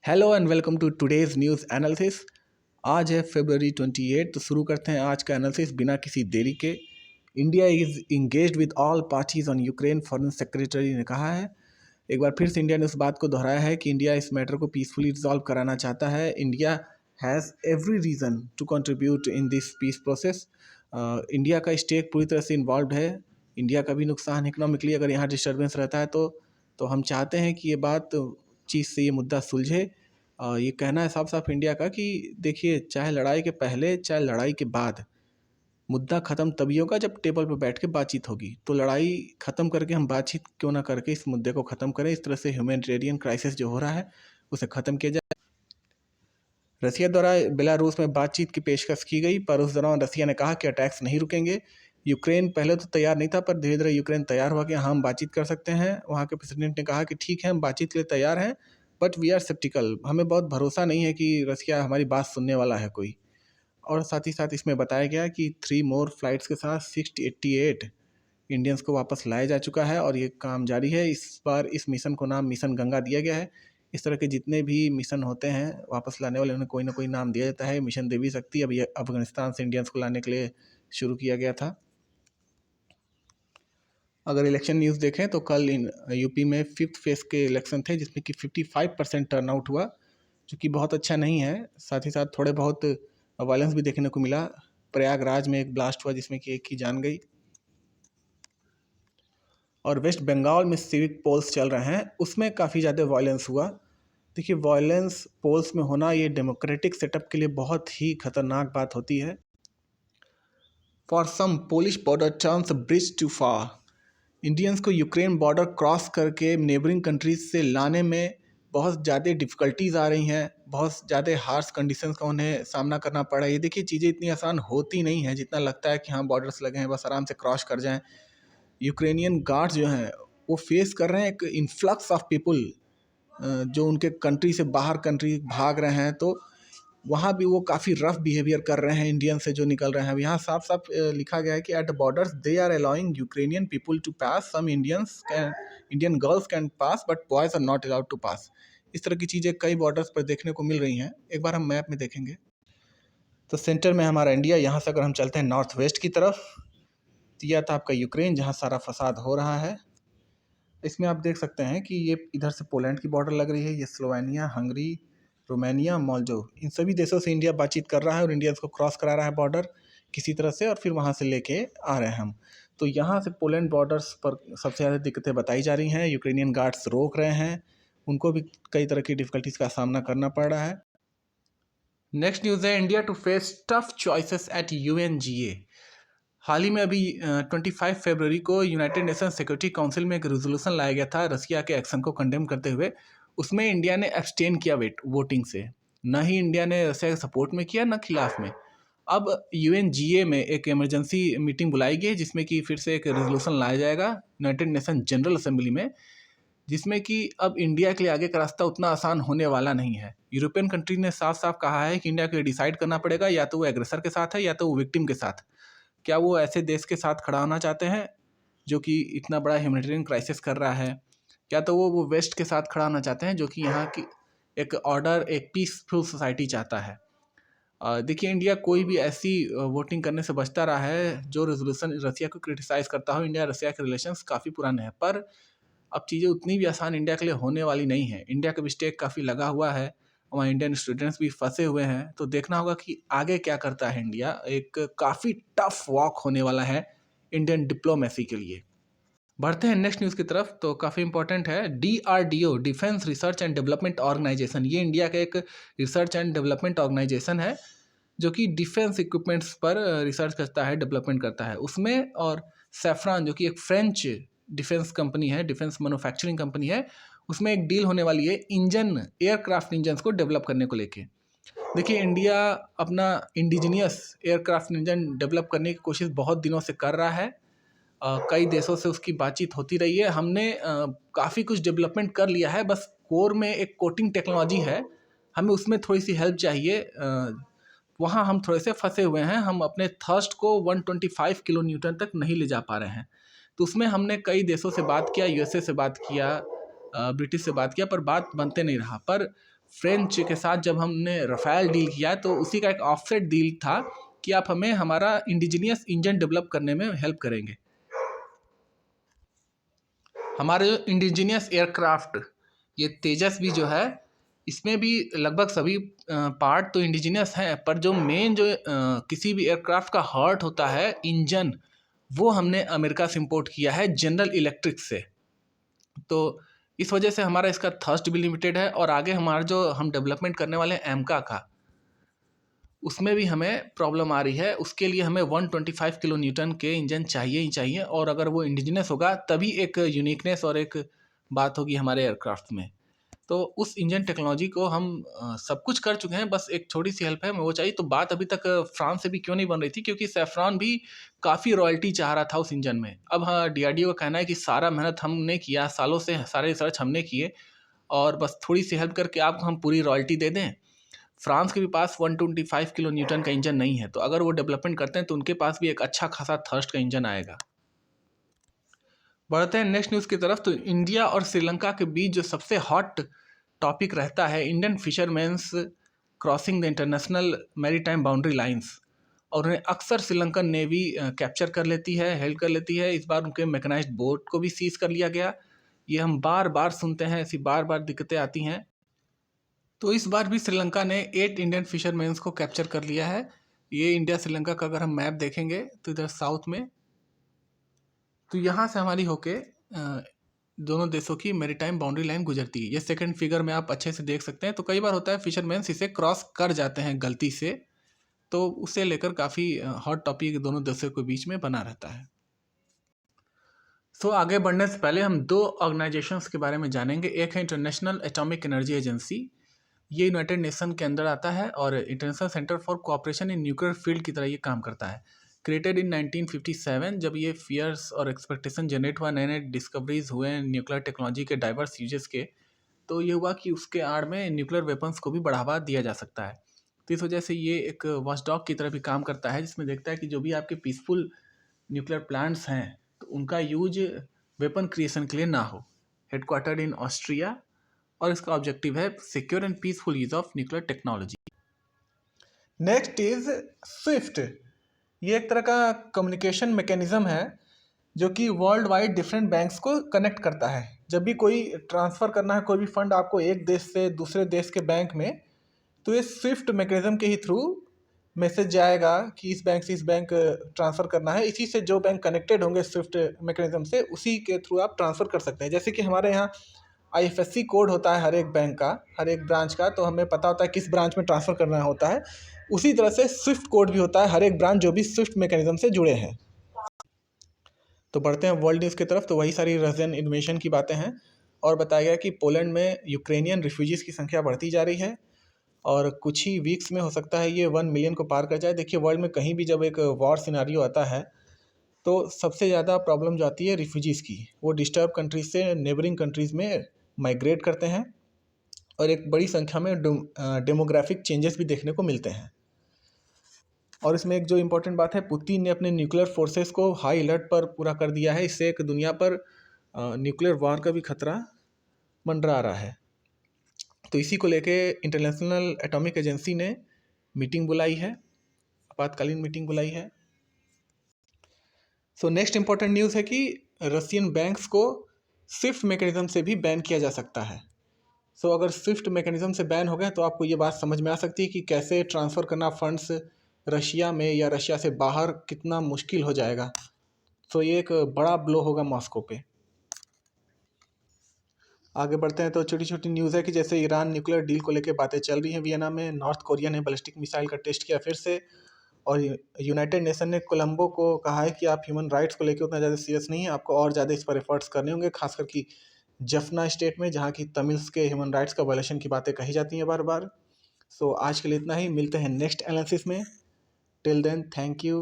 Hello and welcome to today's news analysis. आज है फरवरी 28। तो शुरू करते हैं आज का एनालिसिस बिना किसी देरी के। India is engaged with all parties on Ukraine, foreign secretary ने कहा है। एक बार फिर से इंडिया ने उस बात को दोहराया है कि इंडिया इस मैटर को पीसफुली रिजॉल्व कराना चाहता है। India has every reason to contribute in this peace process. India का स्टेक पूरी तरह से इन्वॉल्व है। इंडिया का भी नुकसान इकोनॉमिकली अगर यहाँ डिस्टर्बेंस रहता है तो हम चाहते हैं कि ये बात चीज़ से ये मुद्दा सुलझे। ये कहना है साफ साफ इंडिया का कि देखिए, चाहे लड़ाई के पहले चाहे लड़ाई के बाद मुद्दा ख़त्म तभी होगा जब टेबल पर बैठ के बातचीत होगी। तो लड़ाई ख़त्म करके हम बातचीत क्यों ना करके इस मुद्दे को ख़त्म करें। इस तरह से ह्यूमैनिटेरियन क्राइसिस जो हो रहा है उसे ख़त्म किया जाए। रसिया द्वारा बेलारूस में बातचीत की पेशकश की गई, पर उस दौरान रसिया ने कहा कि अटैक्स नहीं रुकेंगे। यूक्रेन पहले तो तैयार नहीं था, पर धीरे धीरे यूक्रेन तैयार हुआ कि हाँ, हम बातचीत कर सकते हैं। वहाँ के प्रेसिडेंट ने कहा कि ठीक है, हम बातचीत के लिए तैयार हैं, बट वी आर सेप्टिकल। हमें बहुत भरोसा नहीं है कि रसिया हमारी बात सुनने वाला है कोई। और साथ ही साथ इसमें बताया गया कि 3 मोर फ्लाइट्स के साथ 688 इंडियंस को वापस लाया जा चुका है और ये काम जारी है। इस बार इस मिशन को नाम मिशन गंगा दिया गया है। इस तरह के जितने भी मिशन होते हैं वापस लाने वाले, उन्हें कोई ना कोई नाम दिया जाता है। मिशन देवी शक्ति अब ये अफगानिस्तान से इंडियंस को लाने के लिए शुरू किया गया था। अगर इलेक्शन न्यूज़ देखें तो कल यूपी में 5th फेज के इलेक्शन थे, जिसमें कि 55% टर्नआउट हुआ, जो कि बहुत अच्छा नहीं है। साथ ही साथ थोड़े बहुत वायलेंस भी देखने को मिला। प्रयागराज में एक ब्लास्ट हुआ जिसमें कि एक की जान गई। और वेस्ट बंगाल में सिविक पोल्स चल रहे हैं, उसमें काफ़ी ज़्यादा वायलेंस हुआ। देखिए, वायलेंस पोल्स में होना ये डेमोक्रेटिक सेटअप के लिए बहुत ही खतरनाक बात होती है। For some Polish border turns bridge too far. Indians को यूक्रेन बॉर्डर क्रॉस करके नेबरिंग कंट्रीज से लाने में बहुत ज़्यादा डिफ़िकल्टीज़ आ रही हैं। बहुत ज़्यादा हार्श कंडीशंस का उन्हें सामना करना पड़ा है। ये देखिए, चीज़ें इतनी आसान होती नहीं हैं जितना लगता है कि हाँ, बॉर्डर्स लगे हैं, बस आराम से क्रॉस कर जाएं। यूक्रेनियन गार्ड्स जो हैं वो फेस कर रहे हैं एक इन्फ्लक्स ऑफ पीपल जो उनके कंट्री से बाहर कंट्री भाग रहे हैं। तो वहाँ भी वो काफ़ी रफ बिहेवियर कर रहे हैं इंडियन से जो निकल रहे हैं। अब यहाँ साफ साफ लिखा गया है कि at the borders they are allowing Ukrainian people to pass, some Indian girls can pass but boys are not allowed to pass. इस तरह की चीज़ें कई बॉर्डर्स पर देखने को मिल रही हैं। एक बार हम मैप में देखेंगे तो सेंटर में हमारा इंडिया। यहाँ से अगर हम चलते हैं नॉर्थ वेस्ट की तरफ, तो यह था आपका यूक्रेन जहाँ सारा फसाद हो रहा है। इसमें आप देख सकते हैं कि ये इधर से पोलैंड की बॉर्डर लग रही है, ये स्लोवेनिया, हंगरी, रोमानिया, मोल्डोव, इन सभी देशों से इंडिया बातचीत कर रहा है और इंडियंस को क्रॉस करा रहा है बॉर्डर किसी तरह से, और फिर वहाँ से लेके आ रहे हैं हम। तो यहाँ से पोलैंड बॉर्डर्स पर सबसे ज़्यादा दिक्कतें बताई जा रही हैं। यूक्रेनियन गार्ड्स रोक रहे हैं, उनको भी कई तरह की डिफ़िकल्टीज़ का सामना करना पड़ रहा है। नेक्स्ट न्यूज़ है India to face tough choices at UNGA। हाल ही में अभी 25 फरवरी को यूनाइटेड नेशन सिक्योरिटी काउंसिल में एक रेजोल्यूशन लाया गया था रसिया के एक्शन को कंडेम करते हुए। उसमें इंडिया ने एब्सटेन किया वोटिंग से। न ही इंडिया ने रसिया के सपोर्ट में किया, न खिलाफ में। अब UNGA में एक इमरजेंसी मीटिंग बुलाई गई जिसमें कि फिर से एक रेजोल्यूशन लाया जाएगा यूनाइटेड नेशन जनरल असेंबली में, जिसमें कि अब इंडिया के लिए आगे का रास्ता उतना आसान होने वाला नहीं है। यूरोपियन कंट्री ने साफ साफ कहा है कि इंडिया को डिसाइड करना पड़ेगा, या तो वो एग्रेसर के साथ है या तो वो विक्टिम के साथ। क्या वो ऐसे देश के साथ खड़ा होना चाहते हैं जो कि इतना बड़ा ह्यूमैनिटेरियन क्राइसिस कर रहा है, क्या तो वो वेस्ट के साथ खड़ा होना चाहते हैं जो कि यहाँ की एक ऑर्डर, एक पीसफुल सोसाइटी चाहता है। देखिए, इंडिया कोई भी ऐसी वोटिंग करने से बचता रहा है जो रेजोल्यूशन रसिया को क्रिटिसाइज़ करता हो। इंडिया रसिया के रिलेशंस काफ़ी पुराने हैं, पर अब चीज़ें उतनी भी आसान इंडिया के लिए होने वाली नहीं है। इंडिया का भी स्टेक काफ़ी लगा हुआ है, वहाँ इंडियन स्टूडेंट्स भी फंसे हुए हैं। तो देखना होगा कि आगे क्या करता है इंडिया। एक काफ़ी टफ वॉक होने वाला है इंडियन डिप्लोमेसी के लिए। बढ़ते हैं नेक्स्ट न्यूज़ की तरफ, तो काफ़ी इंपॉर्टेंट है। DRDO, defence research and development organisation, ये इंडिया का एक रिसर्च एंड डेवलपमेंट ऑर्गेनाइजेशन है जो कि डिफेंस इक्विपमेंट्स पर रिसर्च करता है, डेवलपमेंट करता है उसमें। और सैफ्रॉन जो कि एक फ्रेंच डिफेंस कंपनी है, डिफेंस मैन्युफैक्चरिंग कंपनी है, उसमें एक डील होने वाली है इंजन, एयरक्राफ्ट इंजन्स को डेवलप करने को लेके। देखिए, इंडिया अपना इंडिजीनियस एयरक्राफ्ट इंजन डेवलप करने की कोशिश बहुत दिनों से कर रहा है। कई देशों से उसकी बातचीत होती रही है। हमने काफ़ी कुछ डेवलपमेंट कर लिया है, बस कोर में एक कोटिंग टेक्नोलॉजी है, हमें उसमें थोड़ी सी हेल्प चाहिए। वहाँ हम थोड़े से फंसे हुए हैं। हम अपने थर्स्ट को 125 किलो न्यूटन तक नहीं ले जा पा रहे हैं। तो उसमें हमने कई देशों से बात किया, USA से बात किया, ब्रिटिश से बात किया, पर बात बनते नहीं रहा। पर फ्रेंच के साथ जब हमने रफ़ाल डील किया तो उसी का एक ऑफसेट डील था कि आप हमें हमारा इंडिजीनियस इंजन डेवलप करने में हेल्प करेंगे। हमारे जो इंडिजीनियस एयरक्राफ्ट ये तेजस भी जो है, इसमें भी लगभग सभी पार्ट तो इंडिजीनियस हैं, पर जो मेन जो किसी भी एयरक्राफ्ट का हार्ट होता है, इंजन, वो हमने अमेरिका से इम्पोर्ट किया है जनरल इलेक्ट्रिक से। तो इस वजह से हमारा इसका थर्स्ट भी लिमिटेड है। और आगे हमारा जो हम डेवलपमेंट करने वाले हैं एमका का, उसमें भी हमें प्रॉब्लम आ रही है। उसके लिए हमें 125 किलो न्यूटन के इंजन चाहिए ही चाहिए, और अगर वो इंडिजिनस होगा तभी एक यूनिकनेस और एक बात होगी हमारे एयरक्राफ्ट में। तो उस इंजन टेक्नोलॉजी को हम सब कुछ कर चुके हैं, बस एक छोटी सी हेल्प है वो चाहिए। तो बात अभी तक फ्रांस से भी क्यों नहीं बन रही थी, क्योंकि सैफरॉन भी काफ़ी रॉयल्टी चाह रहा था उस इंजन में। अब हाँ, डीआरडीओ का कहना है कि सारा मेहनत हमने किया, सालों से सारे रिसर्च हमने किए, और बस थोड़ी सी हेल्प करके आपको हम पूरी रॉयल्टी दे दें। फ्रांस के भी पास 125 किलो न्यूटन का इंजन नहीं है, तो अगर वो डेवलपमेंट करते हैं तो उनके पास भी एक अच्छा खासा थर्स्ट का इंजन आएगा। बढ़ते हैं नेक्स्ट न्यूज़ की तरफ। तो इंडिया और श्रीलंका के बीच जो सबसे हॉट टॉपिक रहता है, Indian fisherman's crossing the international maritime boundary lines, और उन्हें अक्सर श्रीलंकन नेवी कैप्चर कर लेती है, हेल्ड कर लेती है। इस बार उनके मैकेनाइज्ड बोट को भी सीज कर लिया गया। ये हम बार बार सुनते हैं, ऐसी बार बार दिक्कतें आती हैं। तो इस बार भी श्रीलंका ने 8 इंडियन फिशरमैन्स को कैप्चर कर लिया है। ये इंडिया श्रीलंका का अगर हम मैप देखेंगे तो इधर साउथ में, तो यहाँ से हमारी होके दोनों देशों की मैरीटाइम बाउंड्री लाइन गुजरती है। ये सेकंड फिगर में आप अच्छे से देख सकते हैं। तो कई बार होता है फिशरमैन्स इसे क्रॉस कर जाते हैं गलती से, तो उसे लेकर काफ़ी हॉट टॉपिक दोनों देशों के बीच में बना रहता है। सो आगे बढ़ने से पहले हम 2 ऑर्गेनाइजेशंस के बारे में जानेंगे। एक है इंटरनेशनल एटॉमिक एनर्जी एजेंसी, ये यूनाइटेड नेशन के अंदर आता है, और international centre for cooperation in nuclear field की तरह ये काम करता है। क्रिएटेड इन 1957, जब ये फियर्स और एक्सपेक्टेशन जनरेट हुआ, नए नए डिस्कवरीज हुए न्यूक्लियर टेक्नोलॉजी के डाइवर्स यूजेस के, तो ये हुआ कि उसके आड़ में न्यूक्लियर वेपन्स को भी बढ़ावा दिया जा सकता है। तो इस वजह से ये एक वॉचडॉग की तरह भी काम करता है, जिसमें देखता है कि जो भी आपके पीसफुल न्यूक्लियर प्लांट्स हैं तो उनका यूज वेपन क्रिएशन के लिए ना हो। हेडक्वार्टर्ड इन ऑस्ट्रिया, और इसका ऑब्जेक्टिव है secure and peaceful use of nuclear technology. Next is Swift. ये एक तरह का कम्युनिकेशन मैकेनिज्म है जो कि वर्ल्ड वाइड डिफरेंट बैंक्स को कनेक्ट करता है। जब भी कोई ट्रांसफ़र करना है कोई भी फंड आपको एक देश से दूसरे देश के बैंक में, तो ये स्विफ्ट मैकेनिज्म के ही थ्रू मैसेज जाएगा कि इस बैंक से इस बैंक ट्रांसफ़र करना है। इसी से जो बैंक कनेक्टेड होंगे स्विफ्ट मैकेनिज्म से, उसी के थ्रू आप ट्रांसफ़र कर सकते हैं। जैसे कि हमारे यहाँ IFSC कोड होता है हर एक बैंक का, हर एक ब्रांच का, तो हमें पता होता है किस ब्रांच में ट्रांसफ़र करना होता है। उसी तरह से स्विफ्ट कोड भी होता है हर एक ब्रांच जो भी स्विफ्ट मैकेनिज्म से जुड़े हैं। तो बढ़ते हैं वर्ल्ड न्यूज़ की तरफ। तो वही सारी रशियन इन्वेशन की बातें हैं, और बताया गया कि पोलैंड में यूक्रेनियन रिफ्यूजीज़ की संख्या बढ़ती जा रही है, और कुछ ही वीक्स में हो सकता है ये 1 मिलियन को पार कर जाए। देखिए, वर्ल्ड में कहीं भी जब एक वॉर सिनारियो आता है तो सबसे ज़्यादा प्रॉब्लम जो आती है रिफ्यूजीज़ की, वो डिस्टर्ब कंट्रीज से नेबरिंग कंट्रीज़ में माइग्रेट करते हैं, और एक बड़ी संख्या में डेमोग्राफिक चेंजेस भी देखने को मिलते हैं। और इसमें एक जो इम्पोर्टेंट बात है, पुतिन ने अपने न्यूक्लियर फोर्सेस को हाई अलर्ट पर पूरा कर दिया है। इससे एक दुनिया पर न्यूक्लियर वार का भी खतरा मंडरा रहा है। तो इसी को लेके इंटरनेशनल एटॉमिक एजेंसी ने मीटिंग बुलाई है, आपातकालीन मीटिंग बुलाई है। सो नेक्स्ट इम्पोर्टेंट न्यूज़ है कि रशियन बैंक्स को स्विफ्ट मैकेनिज्म से भी बैन किया जा सकता है। सो अगर स्विफ्ट मैकेनिज्म से बैन हो गए तो आपको ये बात समझ में आ सकती है कि कैसे ट्रांसफ़र करना फंड्स रशिया में या रशिया से बाहर कितना मुश्किल हो जाएगा। सो ये एक बड़ा ब्लो होगा मॉस्को पे। आगे बढ़ते हैं तो छोटी छोटी न्यूज़ है कि जैसे ईरान न्यूक्लियर डील को लेकर बातें चल रही हैं वियना में, नॉर्थ कोरिया ने बैलिस्टिक मिसाइल का टेस्ट किया फिर से, और यूनाइटेड नेशन ने कोलंबो को कहा है कि आप ह्यूमन राइट्स को लेकर उतना ज़्यादा सीरियस नहीं है, आपको और ज़्यादा इस पर एफर्ट्स करने होंगे, खासकर कि जफना स्टेट में, जहाँ की तमिल्स के ह्यूमन राइट्स का वायलेशन की बातें कही जाती हैं बार बार। सो आज के लिए इतना ही, मिलते हैं नेक्स्ट एनालिसिस में। Till then, thank you.